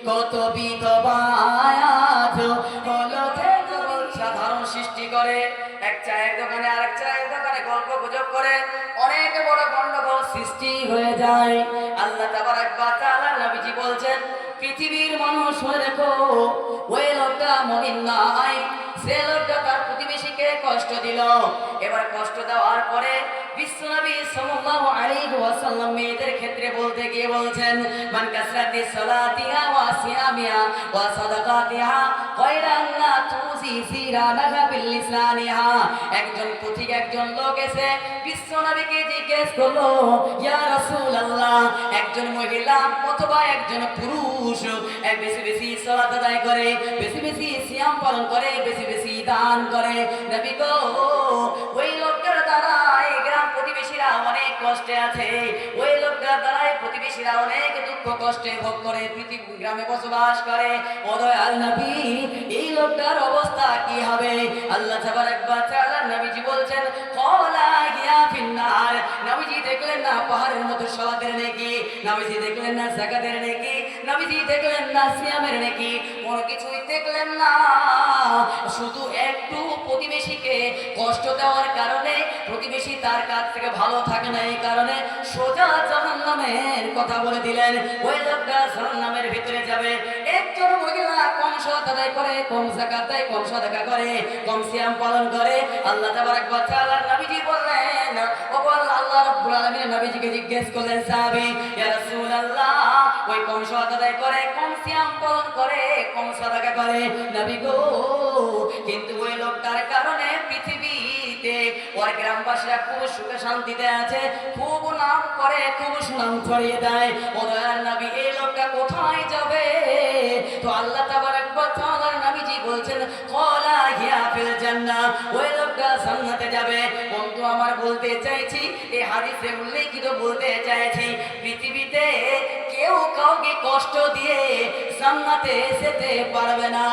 কত বিধবা আজ হলো সাধারণ সৃষ্টি করে। এক চায়ের দোকানে আরেক চায়ের দোকানে গল্প গুজব করে অনেক বড় গন্ডগোল সৃষ্টি হয়ে যায়। আল্লাহ তাবারক ওয়া তাআলা নবীজি বলছেন, পৃথিবীর মানুষ শুনে দেখো, ওই লোকটা মুমিন নয়, সে লোকটা তার প্রতিবেশীকে কষ্ট দিল। এবার কষ্ট দেওয়ার পরে বিশ্বনবী সাল্লাল্লাহু আলাইহি ওয়াসাল্লাম মেয়েদের ক্ষেত্রে বলতে গিয়ে বলছেন, মান কাসরাতি সালাতিহা ওয়া সিয়ামিহা ওয়া সাদাকাতিহা গায়রা আন্না তুসি সিরানাহা বিল লিসানিহা। একজন পথিক একজন লোক এসে বিশ্বনবীকে জিজ্ঞেস করলো, ইয়া রাসূলুল্লাহ, একজন মহিলা অথবা একজন পুরুষ বেশি বেশি সালাত আদায় করে, বেশি বেশি সিয়াম পালন করে, বেশি বেশি দান করে, নবী গো, ওই লোকটার দ্বারা এই গ্রাম প্রতিবেশীরা অনেক কষ্টে আছে, ওই লোকটার দ্বারা প্রতিবেশীরা অনেক দুঃখ কষ্টে ভোগ করে পৃথিবী গ্রামে বসবাস করে। ও দয়াল নবী, এই লোকটার অবস্থা কি হবে? আল্লাহ তাবারক ওয়া তাআলা নবীজি বলছেন, ক্বালা হিয়া ফিন্নার। নবীজি দেখলেন না পাহাড়ের মতো সালাতের নেকি, নবীজি দেখলেন না যাকাতের নেকি, নবীজি দেখলেন না সিয়ামের নেকি, কোনো কিছুই দেখলেন না। শুধু একটু প্রতিবেশীকে কষ্ট দেওয়ার কারণে প্রতিবেশী তার কাছ থেকে ভালো থাকে না, এই কারণে সোজা জাহান্নামের কথা বলে দিলেন। ওই লোকটা জাহান্নামের ভিতরে যাবে। একজন মহিলা কম সালাত আদায় করে, কম যাকাত দেয়, কম সাদাকা করে, কম সিয়াম পালন করে। আল্লাহ তাবারক ওয়া তাআলা নবীজি বললেন, ও আল্লাহ রাব্বুল আলামিন নবীজিকে জিজ্ঞেস করলেন, সাহাবী, ইয়া রাসূলুল্লাহ, ওই কম সালাত আদায় করে, কম সিয়াম পালন করে, কম সাদাকা করে, নবী গো, কিন্তু ওই লোকটার কারণে পৃথিবীতে ওর গ্রামবাসীরা খুব সুখে শান্তিতে আছে, খুব নাম করে, খুব সুনাম ছড়িয়ে দেয়। ও দয়ার নবী, এই লোকটা কোথায় যাবে? তো আল্লাহ তাবারক ওয়া তাআলা নবীজি বলছেন, ক্বালা হিয়া ফিল জান্নাহ, ওই লোকটা জান্নাতে যাবে। বন্ধু আমার, বলতে চাইছি, এই হাদিসে উল্লেখিত বলতে চাইছি, পৃথিবীতে কেউ কাউকে কষ্ট দিয়ে জান্নাতে যেতে পারবে না।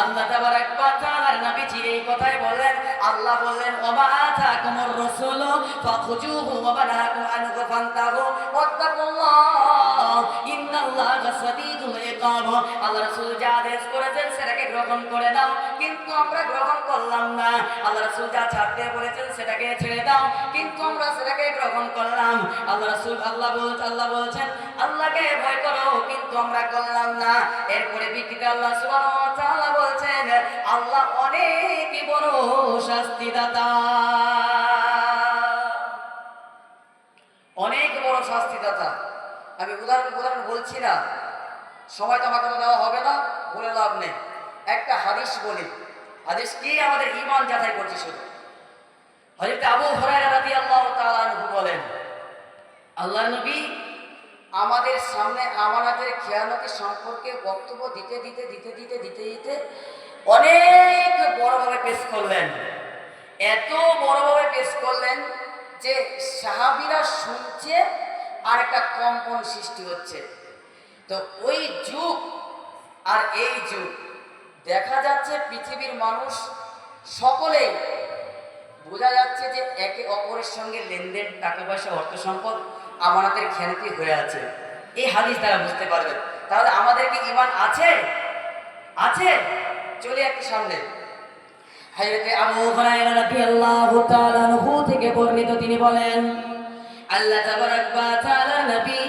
আল্লাহ তাবারক ওয়া তাআলা নবীজি এই কথাই বললেন। আল্লাহ বললেন, ওমা আতাকুমুর রাসূল ফাখুজুহু ওয়া বানাকুম আনহু ফান্তাহু ওয়াত্তাকুল্লাহ ইন্নাল্লাহা শাদীদুল ইকাব। আল্লাহ রাসূল যা আদেশ করেছেন সেটাকে গ্রহণ করে নাও, কিন্তু আমরা গ্রহণ করলাম না। আল্লাহ রাসূল যা ছাড়তে বলেছেন সেটাকে ছেড়ে দাও, কিন্তু আমরা সেটাকে গ্রহণ করলাম। আল্লাহ বলছেন, আল্লাহকে ভয় করো, কিন্তু আমরা করলাম না। এরপরে বিকৃত আল্লাহ সুবহানাহু ওয়া তাআলা বলছেন, আল্লাহ অনেক বড় শাস্তিদাতা, অনেক বড় শাস্তিদাতা। আমি উদাহরণ বলছি না, সময় তো আমার কথা দেওয়া হবে না, বলে লাভ নেই। একটা হাদিস বলি, হাদিস কি আমাদের ঈমান যাচাই করছে শুধু। হযরত আবু হুরায়রা রাদিয়াল্লাহু তাআলা আনহু বলেন, আল্লাহর নবী আমাদের সামনে আমানতের খেয়ানতি সম্পর্কে বক্তব্য দিতে অনেক বড়ভাবে পেশ করলেন। এত বড়ভাবে পেশ করলেন যে সাহাবীরা শুনছে আর একটা কম্পন সৃষ্টি হচ্ছে। তো ওই যুগ আর এই যুগ দেখা যাচ্ছে পৃথিবীর মানুষ সকলেই বোঝা যাচ্ছে যে একে অপরের সঙ্গে লেনদেন, টাকা পয়সা, অর্থ সম্পদ, আমানতের খেয়ানতি হয়ে আছে। এই হাদিস দ্বারা বুঝতে পারবেন। তাহলে আমাদের কি ঈমান আছে? আছে। চলে একটু সামনে। হযরত আবু হুরায়রা রাদিয়াল্লাহু তাআলা আনহু থেকে বর্ণিত, তিনি বলেন, আল্লাহ তাবারক ওয়া তাআলা নবী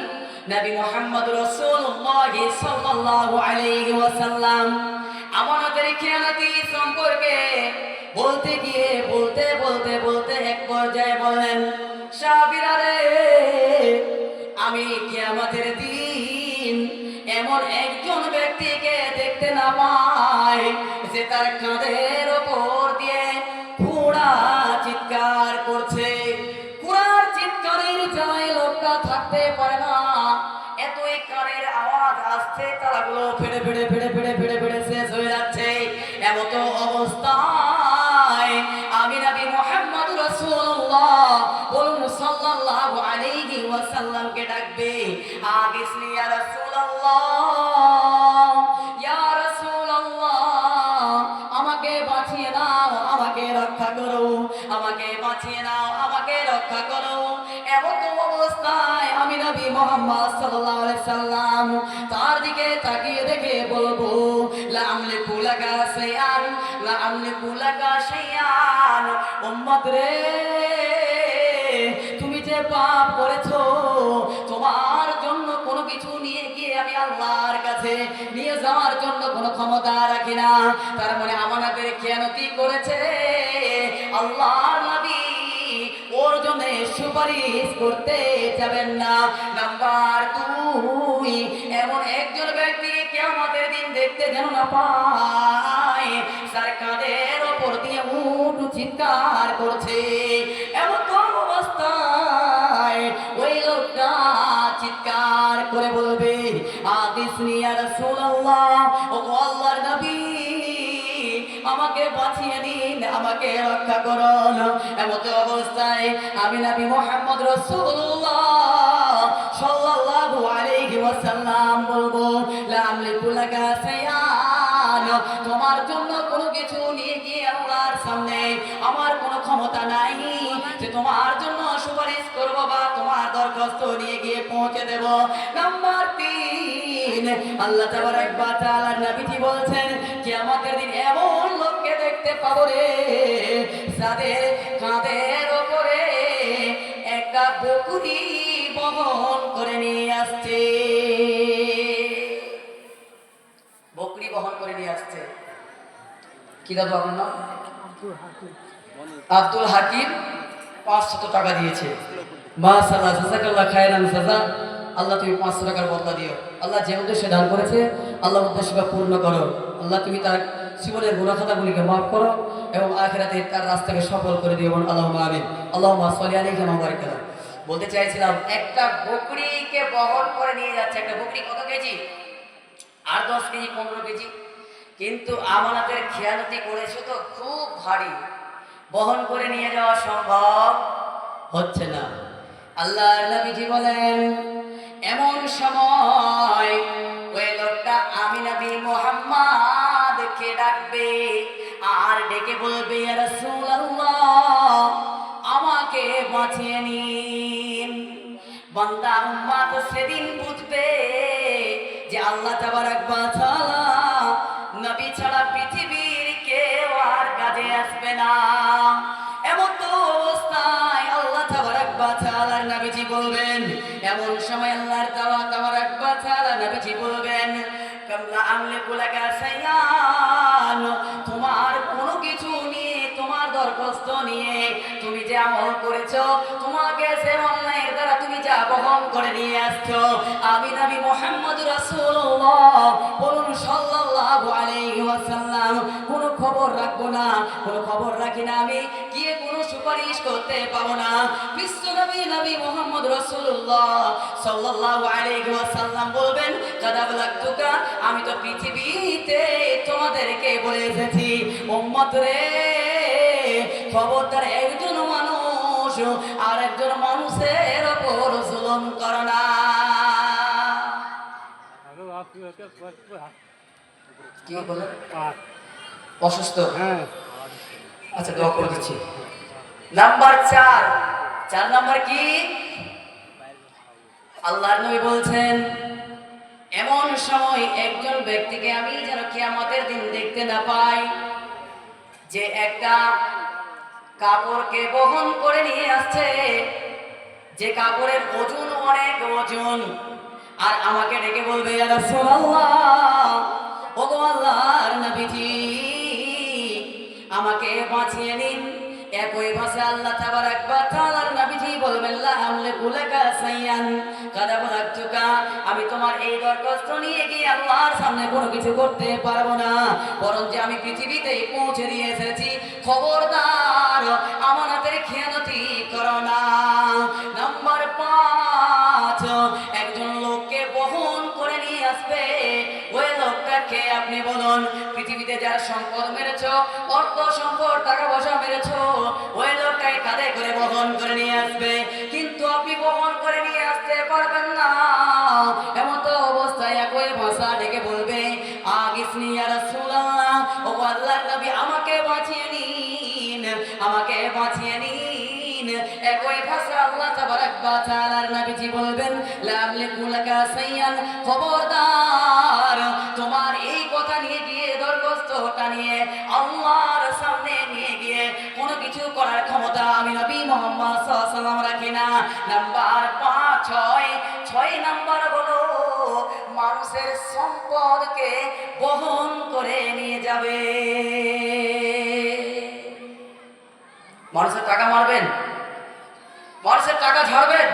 মুহাম্মদ রাসূলুল্লাহ সাল্লাল্লাহু আলাইহি ওয়াসাল্লাম আমানতের খেয়ানতি সম্পর্কে বলতে গিয়ে বলতে এক পর্যায়ে বললেন, সাহাবীরা রে, আমি কিয়ামতের দিন এমন একজন ব্যক্তিকে দেখতে না পাই যে তার কাঁধের ওপর দিয়ে ঘোড়া চিৎকার করছে। ঘোড়ার চিৎকারের জায়গায় লোকটা থাকতে পারে না, এতই কানের আওয়াজ আসছে, তারাগুলো ফেড়ে ফেড়ে শেষ হয়ে যাচ্ছে। এমত অবস্থায় আমি নবী মুহাম্মদ রাসূলুল্লাহ বলুন সাল্লাল্লাহু আলাইহি ওয়াসাল্লামকে ডাকবে, আগিসনি ইয়া রাসূলুল্লাহ, ইয়া রাসূলুল্লাহ, আমাকে বাঁচিয়ে নাও, আমাকে রক্ষা করো, আমাকে বাঁচিয়ে নাও, আমাকে রক্ষা করো। এমত অবস্থায় আমি নবী মুহাম্মদ সাল্লাল্লাহু আলাইহি সাল্লাম তার দিকে তাকিয়ে দেখে বলবো লা আমলিকু লাকা শাইআন লা আমলিকু লাকা শাইআন। উম্মত রে, তুমি যে পাপ করেছো, তোমার জন্য কোনো কিছু নিয়ে গিয়ে আমি আল্লাহর কাছে নিয়ে যাওয়ার জন্য কোনো ক্ষমতা রাখি না। তার মানে আমানাতের খেয়ানতি করেছে আল্লাহর নবী, ওর জন্য সুপারিশ করতে যাবেন না। নাম্বার 2, এমন একজন ব্যক্তি কিয়ামতের দিন দেখতে যেন না পায় তার কাঁধের ওপর দিয়ে উট চিৎকার করছে। এমন অবস্থায় ওই লোকটা চিৎকার করে বলবে আদিসনি ইয়া রাসূলুল্লাহ, ও আল্লাহর নবী আমাকে বাঁচিয়ে দিন, আমাকে রক্ষা করুন। এমন অবস্থায় আমি নবী মুহাম্মদ রাসূলুল্লাহ সাল্লাল্লাহু আলাইহি ওয়াসাল্লাম বলবো লা আমলিকু লাকা শাইআন, তোমার জন্য কোনো কিছু নিয়ে গিয়ে আল্লাহর সামনে আমার কোনো ক্ষমতা নাই যে তোমার জন্য সুপারিশ করব বা তোমার দরখাস্ত নিয়ে গিয়ে পৌঁছে দেব। নাম্বার 3, আল্লাহ তাবারক ওয়া তাআলা নবীজি বলছেন কিয়ামতের দিন এমন লোককে দেখতে পাবো রে যাদের কাঁধের ওপরে একটা বকরি বহন করে নিয়ে আসছে। বকরি বহন করে নিয়ে আসছে। কি দাদু আপনার নাম? আব্দুল হাকিম 500 টাকা দিয়েছে। মাশাআল্লাহ, জাযাকাল্লাহ খায়রান জাযা। আল্লাহ তুমি 500 টাকার বদলা দিও। আল্লাহ যে উদ্দেশ্যে দান করেছে আল্লাহ উদ্দেশ্যটা পূর্ণ করো। আল্লাহ তুমি তার জীবনের গুনাহ খাতাগুলিকে মাফ করো এবং আখিরাতে তার রাস্তাকে সফল করে দিও। আল্লাহুম্মা আমিন। আল্লাহুম্মা সাল্লি আলাইহি ওয়া বারিক আলাইহি। বলতে চাইছিলাম একটা বকরিকে বহন করে নিয়ে যাচ্ছে। একটা বকরি কত কেজি? 8-10 KG, 15 KG. কিন্তু আমানতের খেয়ানতি করেছে তো খুব ভারী, বহন করে নিয়ে যাওয়া সম্ভব হচ্ছে না। আল্লাহর নবীজি বলেন এমন সময় ওই লোকটা আমি নবী মুহাম্মদকে ডাকবে আর ডেকে বলবে ইয়া রাসূলুল্লাহ আমাকে বাঁচিয়ে নিন। বান্দা উম্মত সেদিন বুঝবে যে আল্লাহ তাবারক ওয়া তাআলা নবী ছাড়া পৃথিবীর কেউ আর কাজে আসবে না। এমন তো অবস্থায় আল্লাহ তাবারক ওয়া তাআলা নবীজি বলবেন, এমন সময় আল্লাহর তাবারক ওয়া তাআলা নবীজি বলবেন কামলা আমলিকু লাকা শাইআন, তোমার কোনো কিছু নিয়ে তোমার দরখাস্ত নিয়ে তুমি যে আমল করেছো, তোমাকে সে অন্যায়ের দ্বারা তুমি যা বহন করে নিয়ে আসছো, আমি নবী মুহাম্মদ রাসূলুল্লাহ বলুন সাল্লাল্লাহু আলাইহি ওয়াসাল্লাম কোনো খবর রাখবো না, কোনো খবর রাখি না, আমি গিয়ে কোনো সুপারিশ করতে পাবো না। বিশ্ব নবী মুহাম্মদ রাসূলুল্লাহ সাল্লাল্লাহু আলাইহি ওয়াসাল্লাম বলবেন কাদাবলাতুকা, আমি তো পৃথিবীতে তোমাদেরকে বলে এসেছি উম্মত রে, খবরদার একজন মানুষ আর একজন মানুষের উপর জুলুম করো না। কি বলে অসুস্থ? আচ্ছা দোয়া করে দিচ্ছি। নাম্বার 4 নাম্বার কি? আল্লাহর নবী বলছেন এমন সময় একজন ব্যক্তিকে আমি যেন কিয়ামতের দিন দেখতে না পাই যে একটা কাপড়কে বহন করে নিয়ে আসছে, যে কাপড়ের ওজন অনেক ওজন, আর আমাকে ডেকে বলবে ইয়া রাসূলুল্লাহ, ওগো আল্লাহর নবীজি আমাকে বাঁচিয়ে নিন। একই ভাষা আল্লাহ তাবারক ওয়া তাআলার নবীজি বলবেন লা আমলিকু লাকা শাইআন কাদ বালাগতুকা, আমি তোমার এই দরখাস্ত নিয়ে গিয়ে আল্লাহর সামনে কোনো কিছু করতে পারবো না, বরং যে আমি পৃথিবীতে পৌঁছে দিয়ে এসেছি, খবরদার আমানতের খেয়ানতি করো না। নাম্বার 5, একজন লোককে বহন করে নিয়ে আসবে, ওই লোকটাকে আপনি বলুন পৃথিবীতে যার সম্পদ মেরেছ, অর্থ সম্পদ টাকা পয়সা মেরেছ, ওই লোকটাকে কাঁধে করে বহন করে নিয়ে আসবে, কিন্তু আপনি বহন করে নিয়ে আসতে পারবেন না। এমন তো অবস্থায় একই ভাষা ডেকে বলবে আগিসনি ইয়া রাসূলুল্লাহ, ও আল্লাহর নবী আমাকে বাঁচিয়ে নিন, আমাকে বাঁচিয়ে নিন। একই ভাষা আল্লাহ তাবারক ওয়া তাআলার নবীজি বলবেন লা আমলিকু লাকা শাইআন, খবরদার তোমার রক্তটা নিয়ে আল্লাহর সামনে নিয়ে গিয়ে কোনো কিছু করার ক্ষমতা আমি নবী মুহাম্মদ সাল্লাল্লাহু আলাইহি ওয়াসাল্লাম রাখি না। নাম্বার 6 নাম্বার হলো মানুষের সম্পদকে বহন করে নিয়ে যাবে। মানুষের টাকা মারবেন, মানুষের টাকা ঝাড়বেন,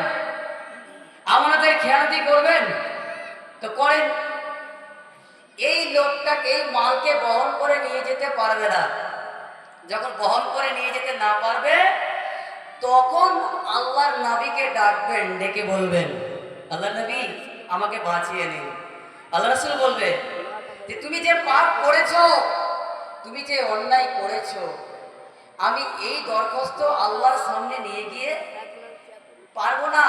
আমাদের খেয়ালতি করবেন তো করেন। এই লোকটাকে এই মালকে বহন করে নিয়ে যেতে পারবে না। যখন বহন করে নিয়ে যেতে না পারবে তখন আল্লাহর নবীকে ডাকবেন, ডেকে বলবেন আল্লাহর নবী আমাকে বাঁচিয়ে নিন। আল্লাহ রাসূল বলবে যে তুমি যে পাপ করেছো, তুমি যে অন্যায় করেছো, আমি এই দরখাস্ত আল্লাহর সামনে নিয়ে গিয়ে পারবো না,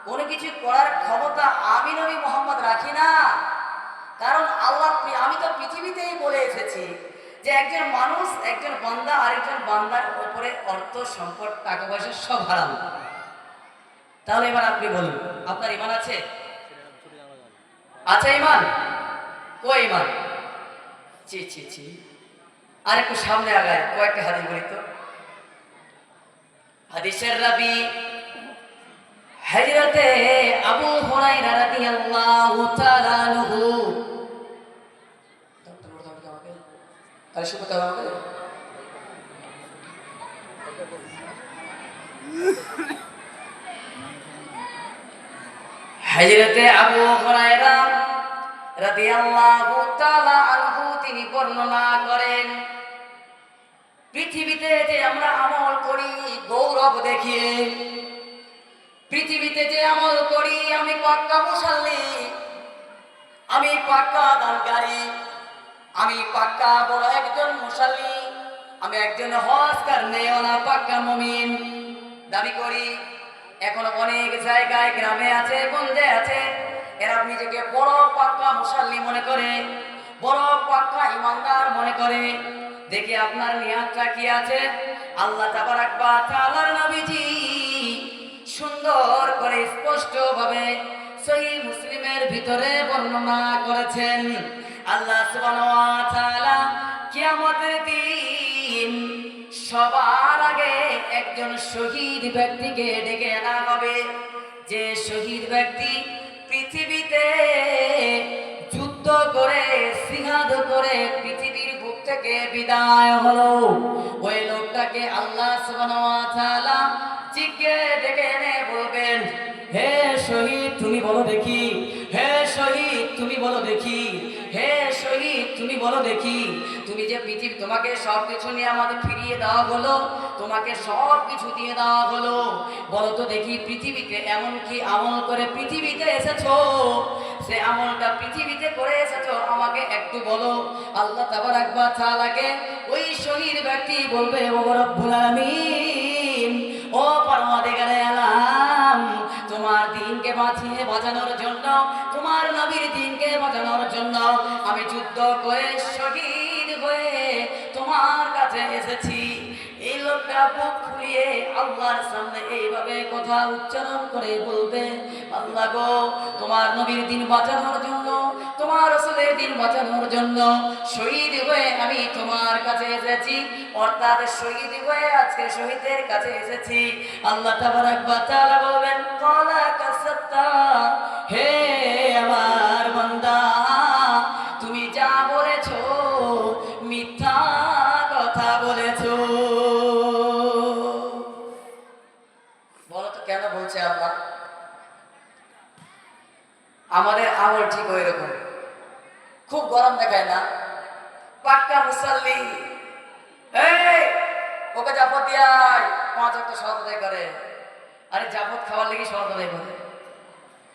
কোনো কিছু করার ক্ষমতা আমি নবী মুহাম্মদ রাখি না। কারণ আল্লাহ, আমি তো পৃথিবীতেই বলে এসেছি যে একজন মানুষ, একজন বান্দা আরেকজন বান্দার উপরে অর্থ সম্পদ টাকা পয়সা সব হারাম। তাহলে এবার আপনি বলুন আপনার ঈমান আছে? আছে ঈমান? কই ঈমান? ছি ছি ছি। আর একটু সামনে আগায় কয়েকটা হাদিস বলি তো। হাদিসের রাবি হযরতে আবু হুরায়রা রাদিয়াল্লাহু তাআলা আনহু, তাহলে শুনতে হবে আমাকে। হযরতে আবু হুরায়রা রাদিয়াল্লাহু তাআলা আনহু তিনি বর্ণনা করেন, পৃথিবীতে যে আমরা আমল করি গৌরব দেখিয়ে, পৃথিবীতে যে আমল করি, আমি পাক্কা মুসাল্লি, আমি পাক্কা দানকারী, আমি পাক্কা বড় একজন মুসাল্লি, আমি একজন হজ করনেওয়ালা পাক্কা মুমিন দাবি করি। এখন অনেক জায়গায় গ্রামে আছে, গঞ্জে আছে, এরা নিজেকে বড় পাক্কা মুসাল্লি মনে করে, বড় পাক্কা ইমানদার মনে করে। দেখি আপনার নিয়াতটা কি আছে? আল্লাহ তাবারাক ওয়া তাআলার নবীজি সুন্দর করে স্পষ্ট ভাবে সহিহ মুসলিমের ভিতরে বর্ণনা করেছেন। আল্লাহ সুবহানাহু ওয়া তাআলা কিয়ামতের দিন সবার আগে একজন শহীদ ব্যক্তিকে ডেকে আনা হবে, যে শহীদ ব্যক্তি পৃথিবীতে যুদ্ধ করে জিহাদ করে পৃথিবীর বুক থেকে বিদায় হলো। ওই লোকটাকে আল্লাহ সুবহানাহু ওয়া তাআলা জিজ্ঞেস ডেকে এনে বলবেন, হে শহীদ তুমি বলো দেখি, হে শহীদ তুমি বলো দেখি, হে শহীদ তুমি বলো দেখি, তুমি যে পৃথিবী, তোমাকে সব কিছু নিয়ে আমাদের ফিরিয়ে দেওয়া হলো, তোমাকে সব কিছু দিয়ে দেওয়া হলো, বলো তো দেখি পৃথিবীতে এমন কি আমল করে পৃথিবীতে এসেছো, সে আমলটা পৃথিবীতে করে এসেছো আমাকে একটু বলো। আল্লাহ তাবারাক ওয়া তাআলাকে ওই শহীদ ব্যক্তি বলবে, ও রব্বুল আলামিন, ও পরওয়ারদিগারে আলাম, তোমার দ্বীনকে বাঁচানোর জন্য, তোমার নবীর দ্বীনকে বাঁচানোর জন্য আমি যুদ্ধ করে শহীদ হয়ে তোমার কাছে এসেছি। এই লোকটা বুক ফুলিয়ে আল্লাহর সামনে এইভাবে কথা উচ্চারণ করে বলবে, আল্লাহ গো, তোমার নবীর দ্বীন বাঁচানোর জন্য, তোমার রাসূলের দ্বীন বাঁচানোর জন্য শহীদ হয়ে আমি তোমার কাছে এসেছি, অর্থাৎ শহীদ হয়ে আজকে শহীদের কাছে এসেছি। আল্লাহ তাবারাক ওয়া তাআলা বলবেন, ক্বালা কাযাবতা, হে আমার বান্দা, তুমি যা বলেছো মিথ্যা কথা বলেছো। বলো তো কেন বলছে আল্লাহ? আমাদের আমল ঠিক ওই রকম, খুব গরম দেখায় না, পাক্কা মুসাল্লি, এই ওকে জাপত দিয়াই 5 ওয়াক্ত সালাত আদায় করে। আরে জাপত খাওয়ার লাগি সালাত আদায় করে,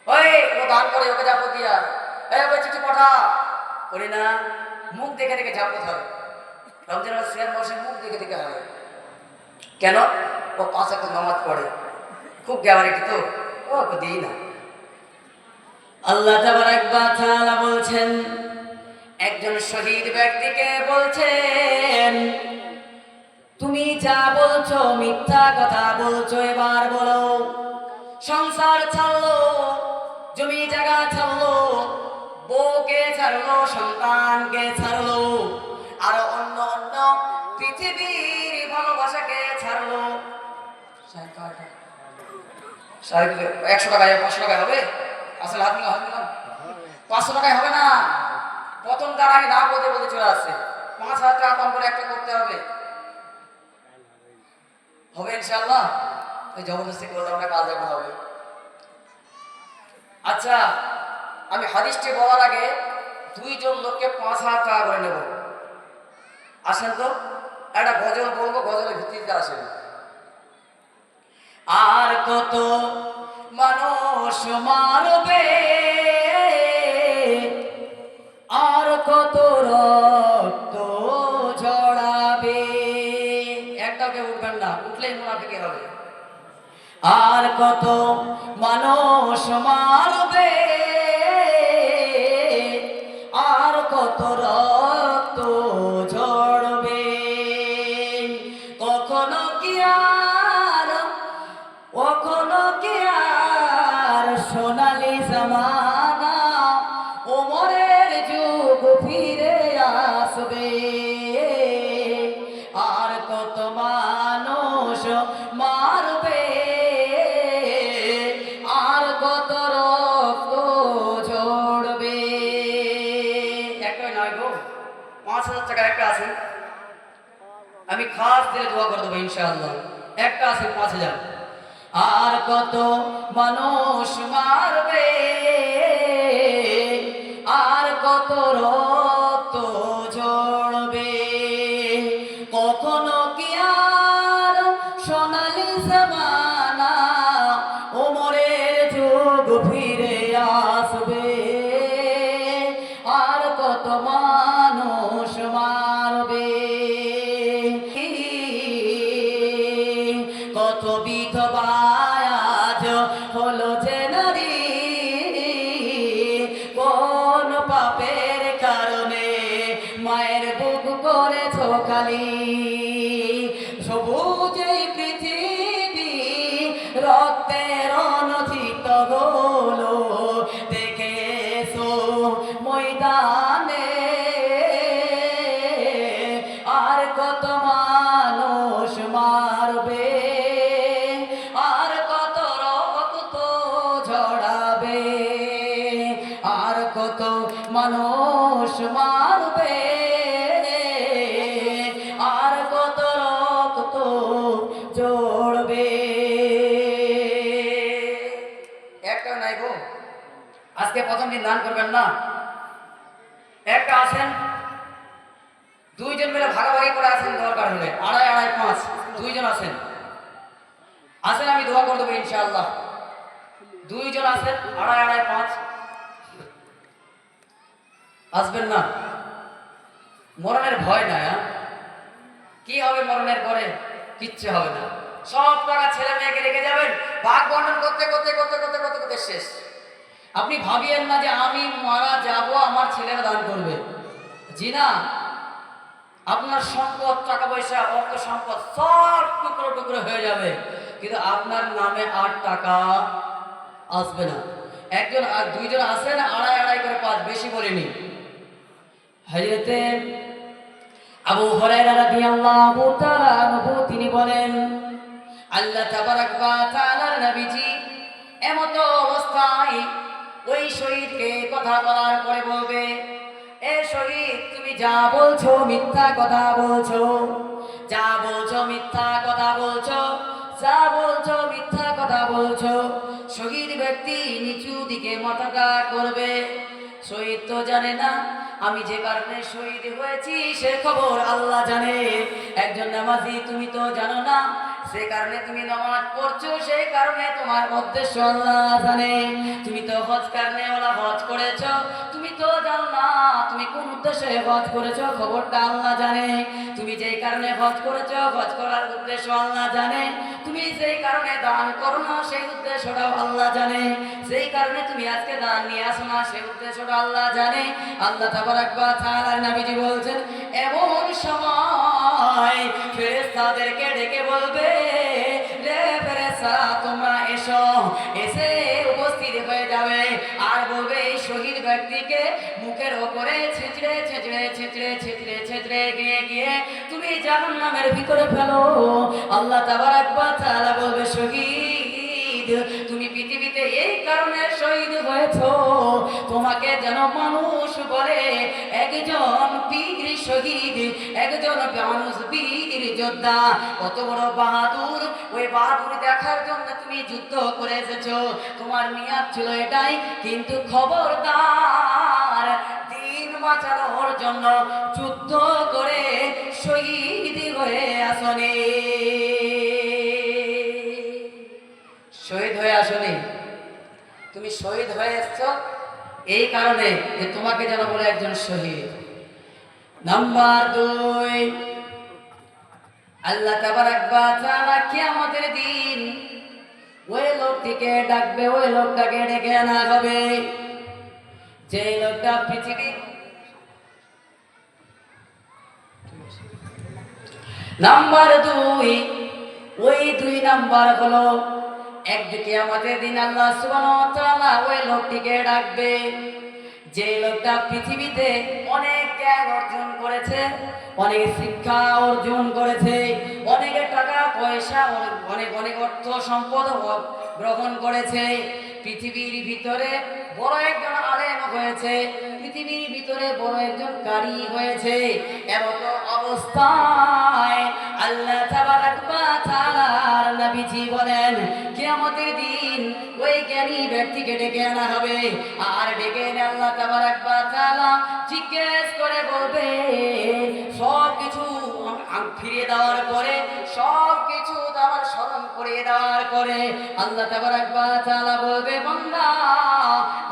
ওই ও দান করে, ওকে জাপত দিয়া, এই ওকে চিঠি পাঠা, করি না। মুখ দেখে দেখে জাপত হয়, রমজান মাস সিয়াম মাসে মুখ দেখে দেখে হয়। কেন? ও 5 ওয়াক্ত নামাজ পড়ে, খুব গ্যারান্টি তো, ওকে দিই না। আল্লাহ তাবারাক ওয়া তাআলা বলছেন, একজন শহীদ ব্যক্তিকে বলছেন, তুমি যা বলছো মিথ্যা কথা বলছো, এবার বলো। সংসার ছাড়লো, জমি জায়গা ছাড়লো, বউকে ছাড়লো, সন্তানকে ছাড়লো, পৃথিবীর ভালোবাসাকে ছাড়লো। 100 টাকায় 500 টাকায় হবে? আসলে হাত মিলাম 500 টাকায় হবে না। প্রথম তার আগে না বলতে বলতে চলে আসছে 5,000 টাকা কম করে একটা করতে হবে। হবে ইনশাআল্লাহ। ওই জবরদস্তি করলে আমরা কাজ দেখা হবে। আচ্ছা, আমি হাদিসটি বলার আগে 2 জন লোককে 5,000 টাকা করে নেব। আসেন তো, একটা গজল বলবো, গজলের ভিত্তিতে আসেন। আর কত মানুষ মারবে, আর কত রক্ত ঝরাবে। একটাও কেউ উঠবেন না, উঠলেই মুনাফিকি হবে। আর কত মানুষ মারবে, আর কত রক্ত ঝরবে। কখনো কি আর, কখনো কি আর সোনালি জামানা ওমরের যুগ ফিরে আসবে। আর কত মানুষ মারবে, আর কত রক্ত ঝরবে। একটাই নয় গো, 5,000 টাকা একটা আছে। আমি খাস দিলে দোয়া করে দেবো ইনশাআল্লাহ। একটা আছে 5,000। আর কত মানুষ মারবে, আর কত রক্ত ঝরবে। কখনো কি আর সোনালি জামানা ওমরের যুগ ফিরে আসবে। আর কত মানুষ মারবে, কত বিধবা আজ হলো যে নারী, কোন পাপের কারণে মায়ের বুক করেছ খালি। সবুজ এই পৃথিবী রক্তের অনথিত হলো, দেখেছো ময়দানে। আর কত মানুষ মারবে, আর কত রক্ত ঝরাবে। আর কত মানুষ মারবে, আর কত রক্ত ঝরবে। একটা নাই গো, আজকে প্রথম দিন দান করবেন না। একটা আছেন, 2 জন মিলে ভাগাভাগি করে আছেন, দরকার হলে 2.5 2.5 5 2 জন আছেন। আসেন, আমি দোয়া করে দেবো ইনশাআল্লাহ। 2 জন আছেন, 2.5 2.5 5 আসবেন না। মরণের ভয় নাই। কি হবে মরণের পরে? কিচ্ছু হবে না। সব টাকা ছেলে মেয়েকে রেখে যাবেন, ভাগ বন্টন করতে করতে করতে করতে করতে করতে শেষ। আপনি ভাবিয়েন না যে আমি মারা যাব, আমার ছেলেরা দান করবে। জি না, আপনার সম্পদ, টাকা পয়সা, অর্থ সম্পদ সব টুকরো টুকরো হয়ে যাবে, কিন্তু আপনার নামে 8 টাকা আসবে না। একজন আর 2 জন আসেন, 2.5 2.5 করে 5, বেশি বলিনি। হযরতে আবু হুরায়রা রাদিয়াল্লাহু তাআলা আনহু তিনি বলেন, আল্লাহ তাবারাক ওয়া তাআলার নবীজি এমত অবস্থায় ওই শহীদকে কথা বলার পরে বলবে, এ শহীদ, তুমি যা বলছো মিথ্যা কথা বলছো, যা বলছো মিথ্যা কথা বলছো, যা বলছো মিথ্যা কথা বলছো। শহীদ ব্যক্তি নিচু দিকে মাথাটা করবে। শহীদ তো জানে না আমি যে কারণে শহীদ হয়েছি, সে খবর আল্লাহ জানে। একজন নামাজি, তুমি তো জানো না, সে কারণে তুমি নামাজ পড়ছো, সেই কারণে তোমার উদ্দেশ্য আল্লাহ জানে। তুমি তো হজ কারণে ওলা হজ করেছো, তুমি তো জানো না তুমি কোন উদ্দেশ্যে হজ করেছো, খবরটা আল্লাহ জানে। তুমি যেই কারণে হজ করেছো, হজ করার উদ্দেশ্য আল্লাহ জানে। তুমি যেই কারণে দান করো না, সেই উদ্দেশ্যটাও আল্লাহ জানে। যেই কারণে তুমি আজকে দান নিয়ে আসো না, সেই উদ্দেশ্যটা আল্লাহ জানে। আল্লাহ তাবারাক ওয়া তাআলার নবীজি বলছেন, এমন সময় ফেরেশতাদেরকে ডেকে বলবে, রে ফেরেশতারা তোমরা এসো, এসে উপস্থিত হয়ে যাবে। আর বলবে, এই শহীদ ব্যক্তিকে মুখের ওপরে ছেঁচড়ে ছেঁচড়ে ছেঁচড়ে ছেঁচড়ে ছেঁচড়ে গিয়ে গিয়ে তুমি জাহান্নামের ভিতরে ফেলো। আল্লাহ তাবারক ওয়া তাআলা বলবে, শহীদ তুমি পৃথিবীতে এই কারণে শহীদ হয়েছো, তোমাকে যেন মানুষ বলে একজন বীর শহীদ, একজন মানুষ বীর যোদ্ধা, কত বড় বাহাদুর। ওই বাহাদুর দেখার জন্য তুমি যুদ্ধ করে এসেছো, তোমার নিয়ত ছিল এটাই, কিন্তু খবরদার দিন বাঁচানোর জন্য যুদ্ধ করে শহীদ হয়ে আসনি, শহীদ হয়ে আসনি। তুমি শহীদ হয়ে এসছো এই কারণে যে তোমাকে যেন বলে একজন শহীদ। নাম্বার 2, আল্লাহ তাবারক ওয়া তাআলা কিয়ামতের দিন ওই লোকটিকে ডাকবে, ওই লোকটাকে ডেকে আনা হবে যে লোকটা পৃথিবী। নাম্বার 2, ওই 2 নাম্বার হলো একদিকে আমাদের দিন আল্লাহ সুবহানাহু ওয়া তাআলা ওই লোকটিকে ডাকবে যে লোকটা পৃথিবীতে অনেক জ্ঞান অর্জন করেছে, অনেক শিক্ষা অর্জন করেছে, অনেক টাকা পয়সা, অনেক অনেক অর্থ সম্পদ গ্রহণ করেছে, পৃথিবীর ভিতরে বড় একজন আলেম হয়েছে, পৃথিবীর ভিতরে বড় একজন কারি হয়েছে। এমন অবস্থায় আল্লাহ তাবারক ওয়া তাআলার নবীজি বলেন কিয়ামতের দিন ওই জ্ঞানী ব্যক্তিকে ডেকে আনা হবে, আর ডেকে এনে আল্লাহ তাবারক ওয়া তাআলা জিজ্ঞেস করে বলবে, সব কিছু ফিরিয়ে দেওয়ার পরে, সব কিছু আমার স্মরণ করিয়ে দেওয়ার পরে আল্লাহ তাবারক ওয়া তাআলা বলবে, বান্দা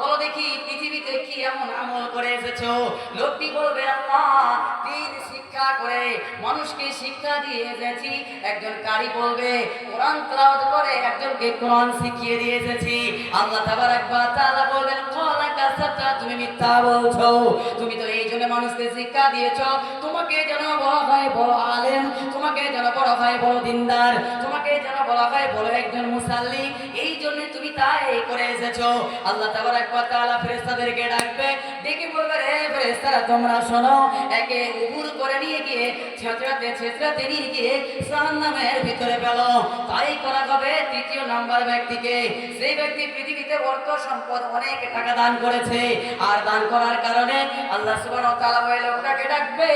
বলো দেখি পৃথিবীতে কি এমন আমল করে এসেছো? লোকটি বলবে, আল্লাহ দিন শিক্ষা করে মানুষকে শিক্ষা দিয়ে এসেছি। একজন কারি বলবে, কোরআন তেলাওয়াত করে একজনকে কোরআন শিখিয়ে দিয়ে এসেছি। আল্লাহ তাবারক ওয়া তাআলা বলবেন, ক্বালা কাযাবতা, তুমি মিথ্যা বলছো, তুমি তো এই জন্য মানুষকে শিক্ষা দিয়েছো, তোমাকে যেন বলা হয় বড় আলেম, তোমাকে যেন বলা হয় বড় দিনদার, তোমাকে যেন বলা হয় বড় একজন মুসাল্লি, এই জন্য তুমি তাই করে এসেছো। আল্লাহ তাবারক ওয়া তাআলা ফেরেশতাদেরকে ডাকবে, ডেকে বলবে, রে ফেরেশতারা তোমরা শোনো, একে উবুর করে নিয়ে গিয়ে ছেঁচড়াতে ছেঁচড়াতে নিয়ে গিয়ে জাহান্নামের ভিতরে ফেলো। তাই করা হবে 3 নাম্বার ব্যক্তিকে, সেই ব্যক্তি পৃথিবীতে অর্থ সম্পদ অনেক টাকা দান করেছে, আর দান করার কারণে আল্লাহ সুবহানাহু ওয়া তাআলা ওই লোকটাকে ডাকবে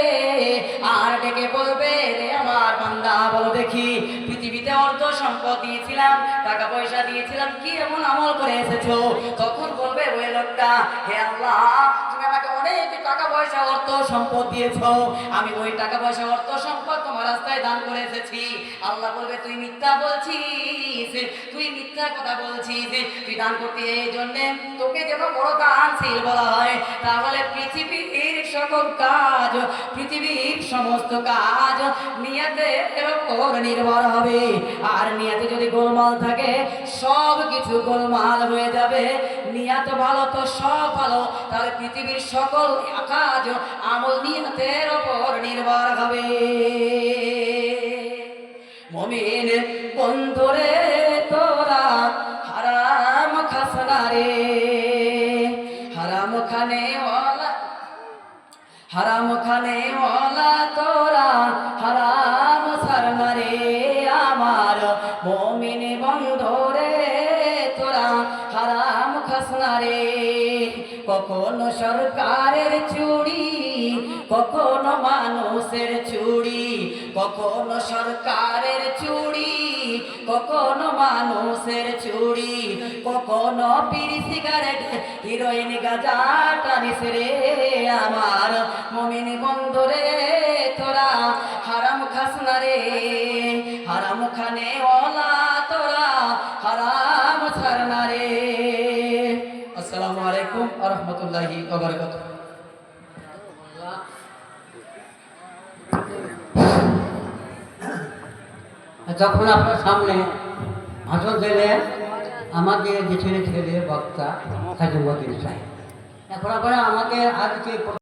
আর ডেকে বলবে, রে আমার বান্দা বলো দেখি পৃথিবীতে অর্থ সম্পদ দিয়েছিলাম, টাকা পয়সা দিয়েছিলাম, কি এমন আমল করে এসেছো? তখন বলবে ওই লোকটা, হে আল্লাহ তুমি আমাকে অনেক টাকা পয়সা অর্থ সম্পদ দিয়েছো, আমি ওই টাকা পয়সা অর্থ সম্পদ তোমার রাস্তায় দান করে এসেছি। আল্লাহ বলবে, তুই মিথ্যা বলছিস, তুই মিথ্যা কথা বলছিস, তুই দান করতে এই জন্যে তোকে যেন বড় দানশীল বলা হয়। তাহলে পৃথিবীর সকল কাজ, পৃথিবীর সমস্ত কাজ নিয়তের উপর নির্ভর হবে, আর নিয়তে যদি গোলমাল থাকে সব কিছু গোলমাল হয়ে যাবে। নিয়ত ভালো তো সব ভালো, তাহলে পৃথিবীর সকল কাজ আমল নিয়তের উপর নির্ভর হবে। মুমিন বন্ধুরে তোরা হারাম খাস না রে, হারাম খানে ওয়ালা, হারাম খানে ওয়ালা তোরা হারাম ছাড়না রে, আমার মুমিন বন্ধুরে তোরা হারাম খাস না রে। কখনো সরকারের চুরি, কখনো মানুষের চুরি, কখনো সরকারের চুরি, কখনো মানুষের চুরি, কখনো বিড়ি সিগারেট হিরোইন গাঁজা টানিস রে, আমার মুমিন বন্ধুরে তোরা হারাম খাস না রে, হারাম খানে ওয়ালা তোরা হারাম ছাড় না রে। আসসালামু আলাইকুম ওয়া রাহমাতুল্লাহি ওয়া বারাকাতুহু। যখন আপনার সামনে ভাষণ দিলেন আমাদের যে ছেলে বক্তা খাজুল সাহেব, এখন আপনারা আমাকে আজকে